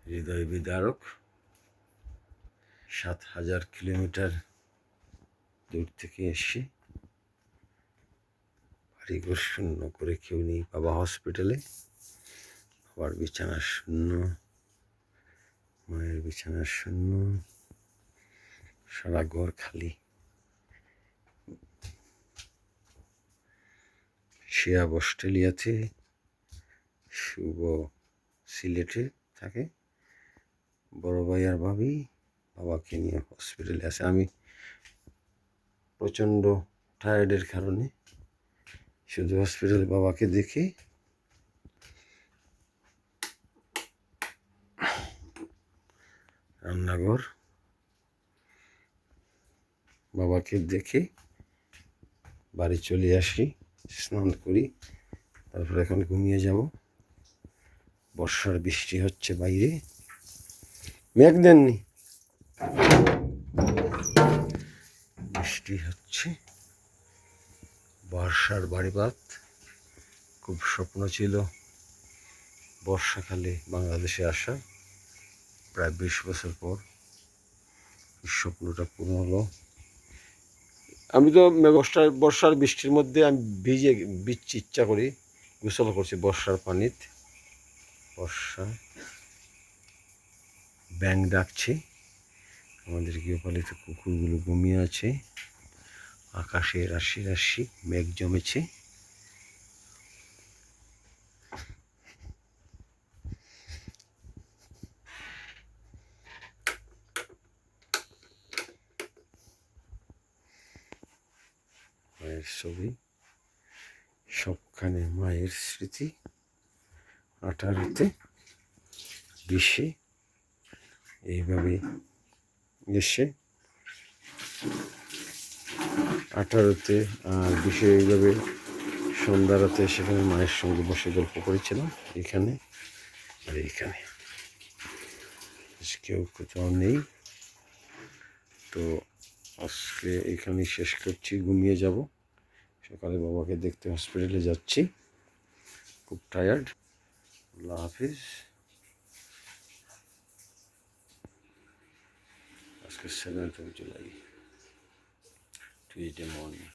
হৃদয় বিদারক। ৭,০০০ কিলোমিটার দূর থেকে এসে বাড়িঘর শূন্য করে কেউ নেই। বাবা হসপিটালে, বাবার বিছানা শূন্য, মায়ের বিছানা শূন্য, সারা ঘর খালি। শিয়াব অস্ট্রেলিয়াতে, শুভ সিলেটে থাকে। বড় ভাই আর ভাবি বাবাকে নিয়ে হসপিটালে আছে। আমি প্রচণ্ড টায়ার্ডের কারণে শুধু হসপিটালে বাবাকে দেখে রান্নাঘর, বাবাকে দেখে বাড়ি চলে আসি, স্নান করি, তারপর এখন ঘুমিয়ে যাব। বর্ষার বৃষ্টি হচ্ছে বাইরে, মেঘ দেননি, বৃষ্টি হচ্ছে। বর্ষার বাড়িপাত, খুব স্বপ্ন ছিল বর্ষাকালে বাংলাদেশে আসা। প্রায় ২০ বছর পর স্বপ্নটা পূর্ণ হলো। আমি তো বর্ষার বৃষ্টির মধ্যে আমি ভিজছি, ইচ্ছা করি গোসল করছি বর্ষার পানিতে। বর্ষা ব্যাঙ ডাকছে, আমাদের গৃহপালিত কুকুরগুলো ঘুমিয়ে আছে। আকাশে রাশি রাশি মেঘ জমেছে। মায়ের ছবি, সবখানে মায়ের স্মৃতি। 18তে 20-এ এইভাবে এসে, 18তে আর 20-এ এইভাবে সন্ধ্যা রাতে সেখানে মায়ের সঙ্গে বসে গল্প করেছিলাম, এখানে আর এইখানে। কেউ কোথাও নেই, তো আজকে এখানেই শেষ করছি, ঘুমিয়ে যাব। সকালে বাবাকে দেখতে হসপিটালে যাচ্ছি, খুব টায়ার্ড। আল্লাহ হাফিজ। আজকে 7th of July, Tuesday morning.